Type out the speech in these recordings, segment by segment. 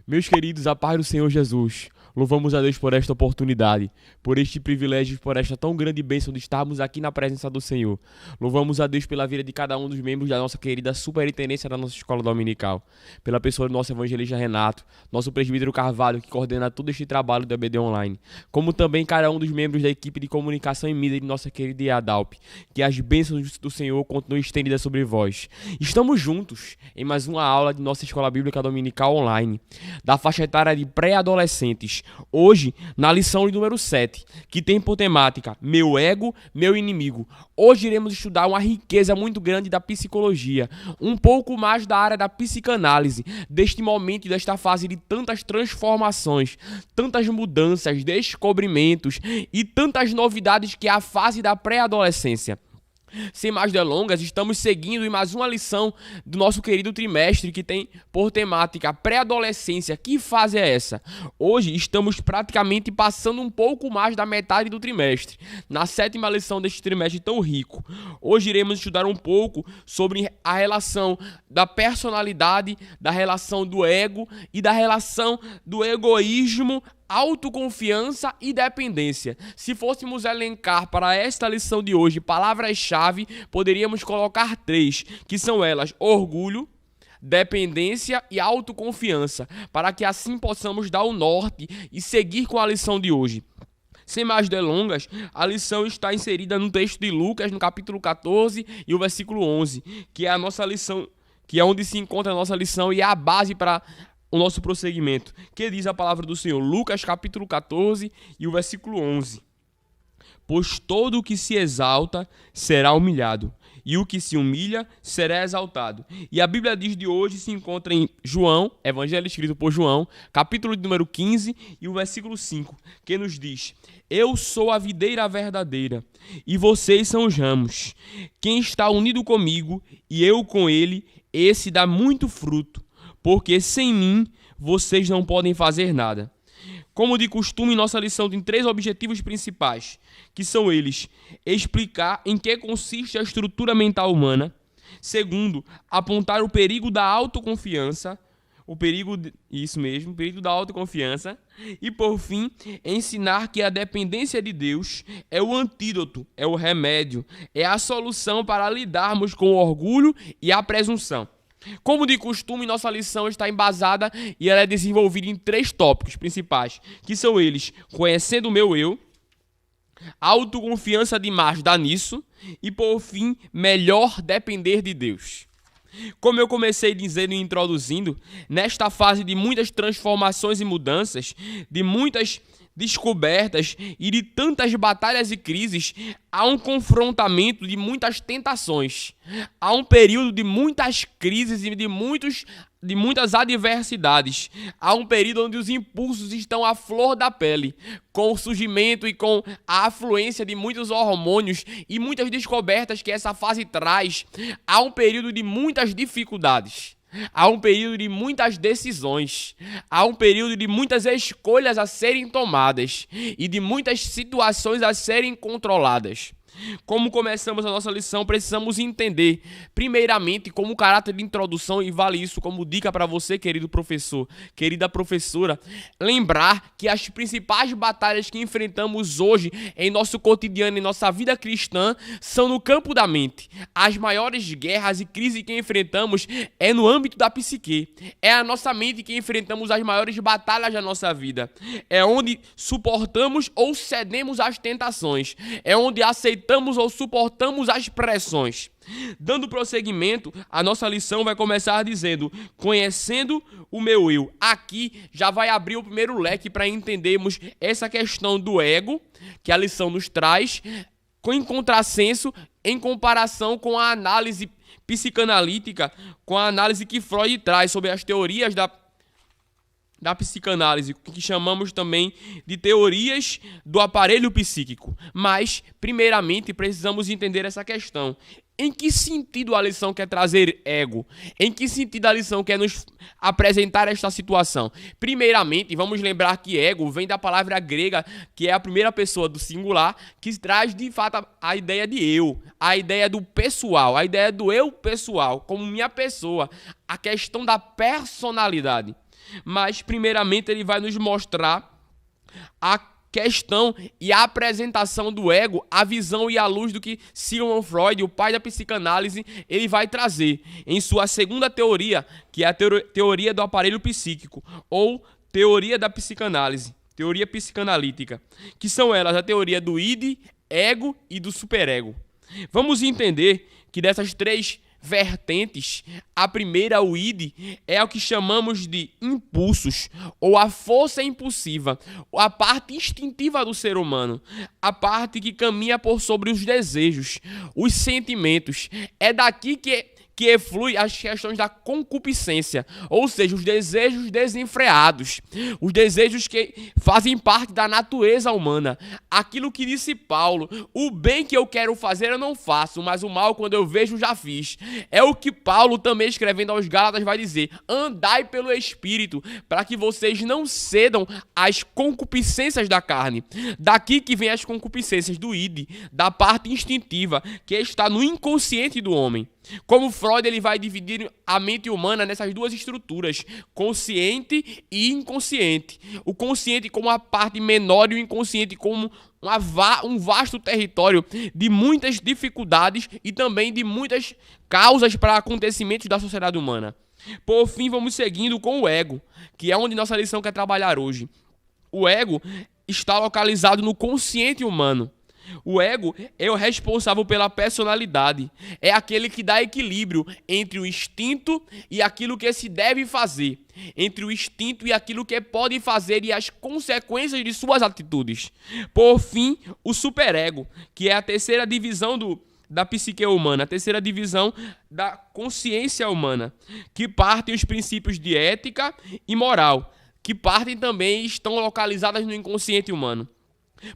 Meus queridos, a paz do Senhor Jesus, louvamos a Deus por esta oportunidade, por este privilégio, por esta tão grande bênção de estarmos aqui na presença do Senhor. Louvamos a Deus pela vida de cada um dos membros da nossa querida superintendência da nossa escola dominical, pela pessoa do nosso evangelista Renato, nosso presbítero Carvalho, que coordena todo este trabalho do EBD Online, como também cada um dos membros da equipe de comunicação e mídia de nossa querida IADALP, que as bênçãos do Senhor continuem estendidas sobre vós. Estamos juntos em mais uma aula de nossa escola bíblica dominical online, da faixa etária de pré-adolescentes. Hoje, na lição de número 7, que tem por temática Meu Ego, Meu Inimigo. Hoje iremos estudar uma riqueza muito grande da psicologia, um pouco mais da área da psicanálise, deste momento e desta fase de tantas transformações, tantas mudanças, descobrimentos e tantas novidades que é a fase da pré-adolescência. Sem mais delongas, estamos seguindo em mais uma lição do nosso querido trimestre que tem por temática pré-adolescência. Que fase é essa? Hoje estamos praticamente passando um pouco mais da metade do trimestre, na 7ª lição deste trimestre tão rico. Hoje iremos estudar um pouco sobre a relação da personalidade, da relação do ego e da relação do egoísmo, autoconfiança e dependência. Se fôssemos elencar para esta lição de hoje palavras-chave, poderíamos colocar 3, que são elas: orgulho, dependência e autoconfiança, para que assim possamos dar o norte e seguir com a lição de hoje. Sem mais delongas, a lição está inserida no texto de Lucas, no capítulo 14 e o versículo 11, que é a nossa lição, que é onde se encontra a nossa lição e é a base para o nosso prosseguimento, que diz a palavra do Senhor. Lucas capítulo 14 e o versículo 11. Pois todo o que se exalta será humilhado, e o que se humilha será exaltado. E a Bíblia diz de hoje se encontra em João, evangelho escrito por João, capítulo de número 15 e o versículo 5, que nos diz: Eu sou a videira verdadeira, e vocês são os ramos. Quem está unido comigo e eu com ele, esse dá muito fruto, porque sem mim vocês não podem fazer nada. Como de costume, nossa lição tem 3 objetivos principais, que são eles: explicar em que consiste a estrutura mental humana. Segundo, apontar o perigo da autoconfiança, o perigo da autoconfiança. E por fim, ensinar que a dependência de Deus é o antídoto, é o remédio, é a solução para lidarmos com o orgulho e a presunção. Como de costume, nossa lição está embasada e ela é desenvolvida em 3 tópicos principais, que são eles: conhecendo o meu eu, autoconfiança demais dá nisso e, por fim, melhor depender de Deus. Como eu comecei dizendo e introduzindo, nesta fase de muitas transformações e mudanças, de muitas descobertas e de tantas batalhas e crises, há um confrontamento de muitas tentações. Há um período de muitas crises e de muitas adversidades. Há um período onde os impulsos estão à flor da pele, com o surgimento e com a afluência de muitos hormônios e muitas descobertas que essa fase traz. Há um período de muitas dificuldades. Há um período de muitas decisões, há um período de muitas escolhas a serem tomadas e de muitas situações a serem controladas. Como começamos a nossa lição, precisamos entender, primeiramente, como caráter de introdução, e vale isso como dica para você, querido professor, querida professora, lembrar que as principais batalhas que enfrentamos hoje em nosso cotidiano, em nossa vida cristã, são no campo da mente. As maiores guerras e crises que enfrentamos é no âmbito da psique. É a nossa mente que enfrentamos as maiores batalhas da nossa vida. É onde suportamos ou cedemos às tentações. É onde aceitamos ou suportamos as pressões. Dando prosseguimento, a nossa lição vai começar dizendo: conhecendo o meu eu. Aqui já vai abrir o primeiro leque para entendermos essa questão do ego, que a lição nos traz, em contrassenso, em comparação com a análise psicanalítica, com a análise que Freud traz sobre as teorias da psicanálise, que chamamos também de teorias do aparelho psíquico. Mas, primeiramente, precisamos entender essa questão. Em que sentido a lição quer trazer ego? Em que sentido a lição quer nos apresentar esta situação? Primeiramente, vamos lembrar que ego vem da palavra grega, que é a primeira pessoa do singular, que traz de fato a ideia de eu, a ideia do pessoal, a ideia do eu pessoal, como minha pessoa, a questão da personalidade. Mas, primeiramente, ele vai nos mostrar a questão e a apresentação do ego, a visão e a luz do que Sigmund Freud, o pai da psicanálise, ele vai trazer em sua segunda teoria, que é a teoria do aparelho psíquico, ou teoria da psicanálise, teoria psicanalítica, que são elas a teoria do id, ego e do superego. Vamos entender que dessas três vertentes, a primeira, o id, é o que chamamos de impulsos, ou a força impulsiva, a parte instintiva do ser humano, a parte que caminha por sobre os desejos, os sentimentos. É daqui que flui as questões da concupiscência, ou seja, os desejos desenfreados, os desejos que fazem parte da natureza humana. Aquilo que disse Paulo, o bem que eu quero fazer eu não faço, mas o mal quando eu vejo já fiz. É o que Paulo também escrevendo aos Gálatas vai dizer, andai pelo Espírito, para que vocês não cedam às concupiscências da carne. Daqui que vem as concupiscências do id, da parte instintiva, que está no inconsciente do homem. Como Freud, ele vai dividir a mente humana nessas duas estruturas, consciente e inconsciente. O consciente como a parte menor e o inconsciente como um vasto território de muitas dificuldades e também de muitas causas para acontecimentos da sociedade humana. Por fim, vamos seguindo com o ego, que é onde nossa lição quer trabalhar hoje. O ego está localizado no consciente humano. O ego é o responsável pela personalidade, é aquele que dá equilíbrio entre o instinto e aquilo que se deve fazer, entre o instinto e aquilo que pode fazer e as consequências de suas atitudes. Por fim, o superego, que é a terceira divisão da psique humana, a terceira divisão da consciência humana, que partem os princípios de ética e moral, que partem também e estão localizadas no inconsciente humano.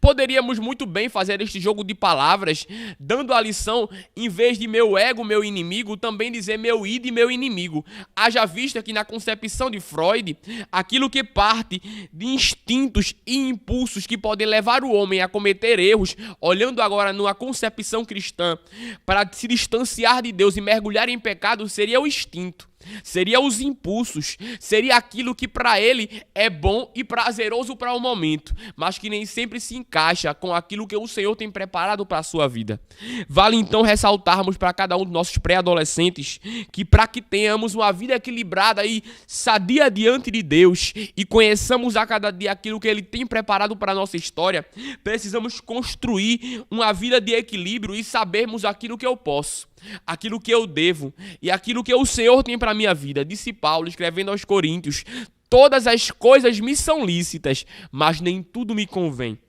Poderíamos muito bem fazer este jogo de palavras, dando a lição, em vez de meu ego, meu inimigo, também dizer meu id, meu inimigo. Haja vista que na concepção de Freud, aquilo que parte de instintos e impulsos que podem levar o homem a cometer erros, olhando agora numa concepção cristã, para se distanciar de Deus e mergulhar em pecado, seria o instinto. Seria os impulsos, seria aquilo que para ele é bom e prazeroso para o momento, mas que nem sempre se encaixa com aquilo que o Senhor tem preparado para a sua vida. Vale então ressaltarmos para cada um dos nossos pré-adolescentes que para que tenhamos uma vida equilibrada e sadia diante de Deus e conheçamos a cada dia aquilo que Ele tem preparado para a nossa história, precisamos construir uma vida de equilíbrio e sabermos aquilo que eu posso, aquilo que eu devo e aquilo que o Senhor tem para a minha vida. Disse Paulo, escrevendo aos Coríntios, todas as coisas me são lícitas, mas nem tudo me convém.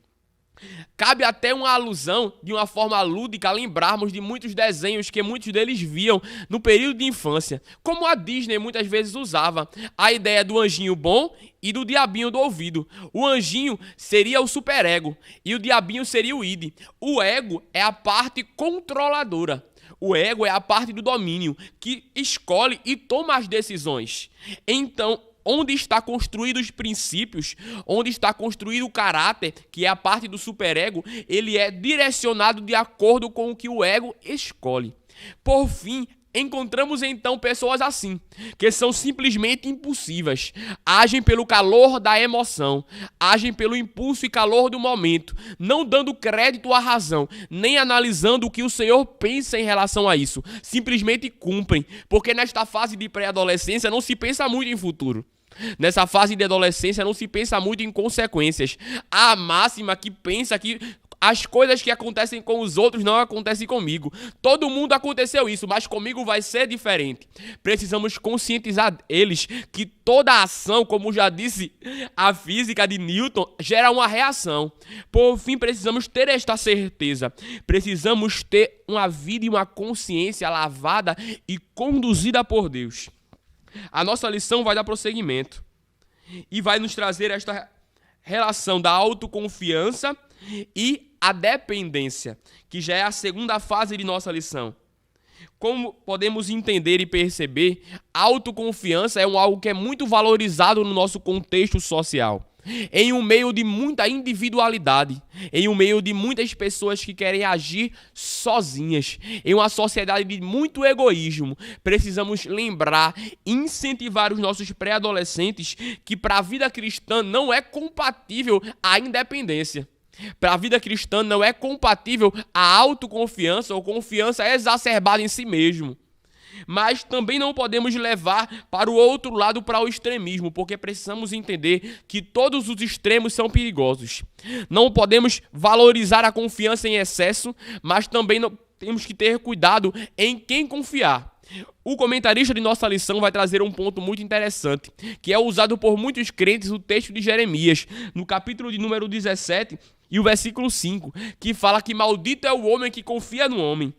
Cabe até uma alusão, de uma forma lúdica, lembrarmos de muitos desenhos que muitos deles viam no período de infância, como a Disney muitas vezes usava, a ideia do anjinho bom e do diabinho do ouvido. O anjinho seria o superego e o diabinho seria o id. O ego é a parte controladora. O ego é a parte do domínio, que escolhe e toma as decisões. Então, onde está construído os princípios, onde está construído o caráter, que é a parte do superego, ele é direcionado de acordo com o que o ego escolhe. Por fim, encontramos então pessoas assim, que são simplesmente impulsivas, agem pelo calor da emoção, agem pelo impulso e calor do momento, não dando crédito à razão, nem analisando o que o Senhor pensa em relação a isso, simplesmente cumprem, porque nesta fase de pré-adolescência não se pensa muito em futuro. Nessa fase de adolescência não se pensa muito em consequências. Há a máxima que pensa que as coisas que acontecem com os outros não acontecem comigo. Todo mundo aconteceu isso, mas comigo vai ser diferente. Precisamos conscientizar eles que toda ação, como já disse a física de Newton, gera uma reação. Por fim, precisamos ter esta certeza. Precisamos ter uma vida e uma consciência lavada e conduzida por Deus. A nossa lição vai dar prosseguimento e vai nos trazer esta relação da autoconfiança e a dependência, que já é a segunda fase de nossa lição. Como podemos entender e perceber, a autoconfiança é algo que é muito valorizado no nosso contexto social. Em um meio de muita individualidade, em um meio de muitas pessoas que querem agir sozinhas, em uma sociedade de muito egoísmo, precisamos lembrar, incentivar os nossos pré-adolescentes que para a vida cristã não é compatível a independência. Para a vida cristã não é compatível a autoconfiança ou confiança exacerbada em si mesmo. Mas também não podemos levar para o outro lado, para o extremismo, porque precisamos entender que todos os extremos são perigosos. Não podemos valorizar a confiança em excesso, mas também não temos que ter cuidado em quem confiar. O comentarista de nossa lição vai trazer um ponto muito interessante, que é usado por muitos crentes no texto de Jeremias, no capítulo de número 17 e o versículo 5, que fala que maldito é o homem que confia no homem,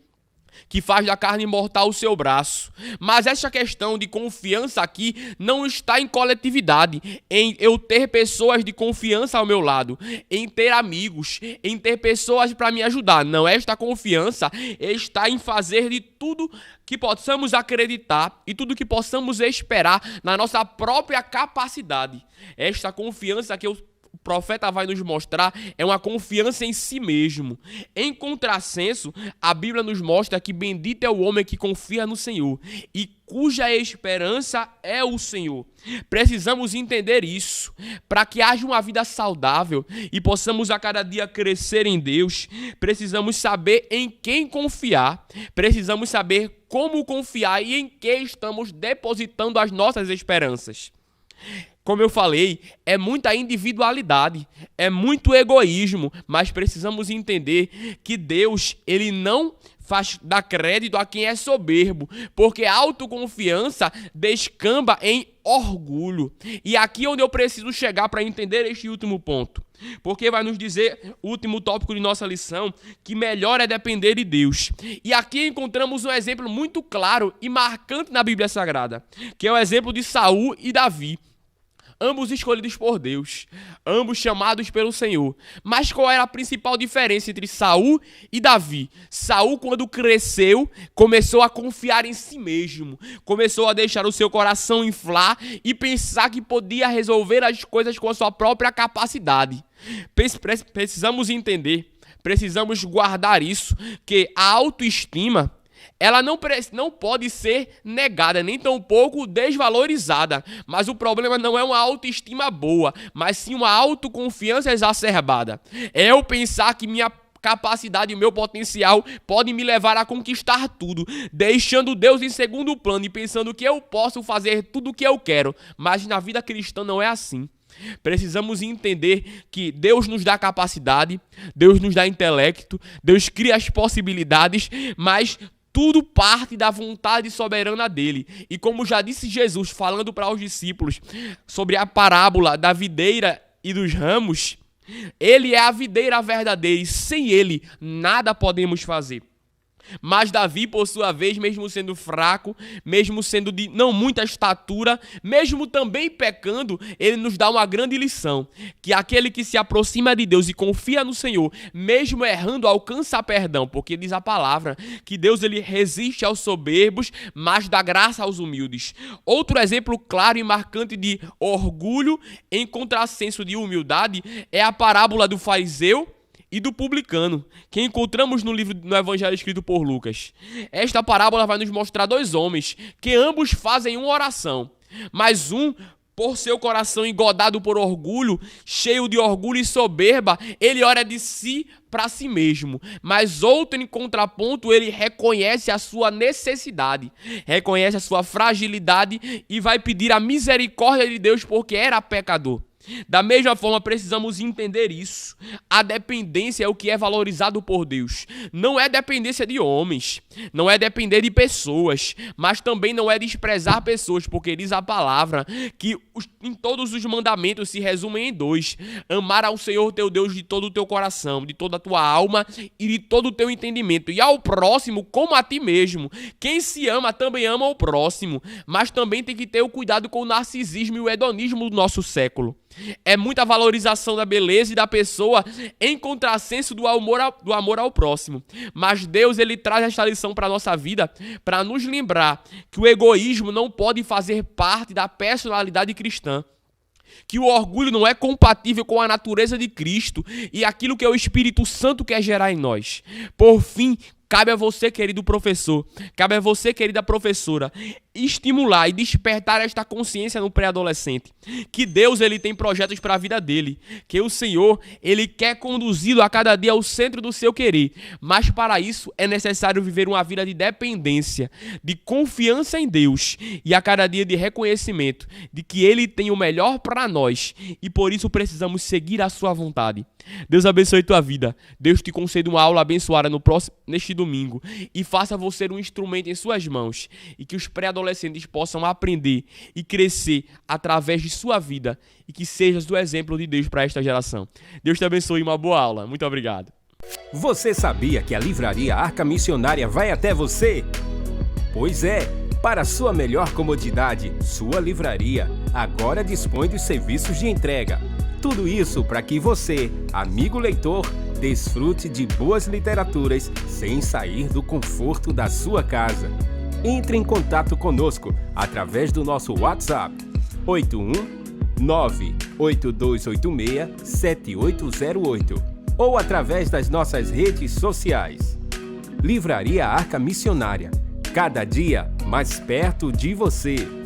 que faz da carne mortal o seu braço. Mas essa questão de confiança aqui não está em coletividade, em eu ter pessoas de confiança ao meu lado, em ter amigos, em ter pessoas para me ajudar. Não, esta confiança está em fazer de tudo que possamos acreditar e tudo que possamos esperar na nossa própria capacidade. Esta confiança que o profeta vai nos mostrar é uma confiança em si mesmo. Em contrassenso, a Bíblia nos mostra que bendito é o homem que confia no Senhor e cuja esperança é o Senhor. Precisamos entender isso. Para que haja uma vida saudável e possamos a cada dia crescer em Deus, precisamos saber em quem confiar, precisamos saber como confiar e em que estamos depositando as nossas esperanças. Como eu falei, é muita individualidade, é muito egoísmo, mas precisamos entender que Deus, ele não faz dar crédito a quem é soberbo, porque a autoconfiança descamba em orgulho. E aqui é onde eu preciso chegar para entender este último ponto, porque vai nos dizer, o último tópico de nossa lição, que melhor é depender de Deus. E aqui encontramos um exemplo muito claro e marcante na Bíblia Sagrada, que é o exemplo de Saul e Davi. Ambos escolhidos por Deus, ambos chamados pelo Senhor. Mas qual era a principal diferença entre Saul e Davi? Saul, quando cresceu, começou a confiar em si mesmo, começou a deixar o seu coração inflar e pensar que podia resolver as coisas com a sua própria capacidade. Precisamos entender, precisamos guardar isso, que a autoestima, ela não pode ser negada, nem tampouco desvalorizada. Mas o problema não é uma autoestima boa, mas sim uma autoconfiança exacerbada. É eu pensar que minha capacidade e o meu potencial podem me levar a conquistar tudo, deixando Deus em segundo plano e pensando que eu posso fazer tudo o que eu quero. Mas na vida cristã não é assim. Precisamos entender que Deus nos dá capacidade, Deus nos dá intelecto, Deus cria as possibilidades, mas tudo parte da vontade soberana dele. E como já disse Jesus, falando para os discípulos sobre a parábola da videira e dos ramos, ele é a videira verdadeira e sem ele nada podemos fazer. Mas Davi, por sua vez, mesmo sendo fraco, mesmo sendo de não muita estatura, mesmo também pecando, ele nos dá uma grande lição, que aquele que se aproxima de Deus e confia no Senhor, mesmo errando, alcança perdão, porque diz a palavra que Deus, ele resiste aos soberbos, mas dá graça aos humildes. Outro exemplo claro e marcante de orgulho em contrassenso de humildade é a parábola do fariseu e do publicano, que encontramos no Evangelho escrito por Lucas. Esta parábola vai nos mostrar dois homens, que ambos fazem uma oração, mas um, por seu coração engodado por orgulho, cheio de orgulho e soberba, ele ora de si para si mesmo. Mas outro, em contraponto, ele reconhece a sua necessidade, reconhece a sua fragilidade e vai pedir a misericórdia de Deus porque era pecador. Da mesma forma, precisamos entender isso. A dependência é o que é valorizado por Deus. Não é dependência de homens, não é depender de pessoas, mas também não é desprezar pessoas, porque diz a palavra que em todos os mandamentos se resumem em dois: amar ao Senhor teu Deus de todo o teu coração, de toda a tua alma e de todo o teu entendimento, e ao próximo como a ti mesmo. Quem se ama também ama o próximo, mas também tem que ter o cuidado com o narcisismo e o hedonismo do nosso século. É muita valorização da beleza e da pessoa em contrassenso do amor ao próximo. Mas Deus, ele traz esta lição para a nossa vida para nos lembrar que o egoísmo não pode fazer parte da personalidade cristã. Que o orgulho não é compatível com a natureza de Cristo e aquilo que o Espírito Santo quer gerar em nós. Por fim, cabe a você, querido professor, cabe a você, querida professora, estimular e despertar esta consciência no pré-adolescente. Que Deus, ele tem projetos para a vida dele. Que o Senhor, ele quer conduzi-lo a cada dia ao centro do seu querer. Mas para isso é necessário viver uma vida de dependência, de confiança em Deus e a cada dia de reconhecimento de que ele tem o melhor para nós e por isso precisamos seguir a sua vontade. Deus abençoe tua vida. Deus te conceda uma aula abençoada neste domingo e faça você um instrumento em suas mãos e que os pré-adolescentes possam aprender e crescer através de sua vida e que sejas o exemplo de Deus para esta geração. Deus te abençoe e uma boa aula. Muito obrigado. Você sabia que a Livraria Arca Missionária vai até você? Pois é, para sua melhor comodidade, sua livraria agora dispõe dos serviços de entrega. Tudo isso para que você, amigo leitor, desfrute de boas literaturas sem sair do conforto da sua casa. Entre em contato conosco através do nosso WhatsApp 81982867808 ou através das nossas redes sociais. Livraria Arca Missionária, cada dia mais perto de você.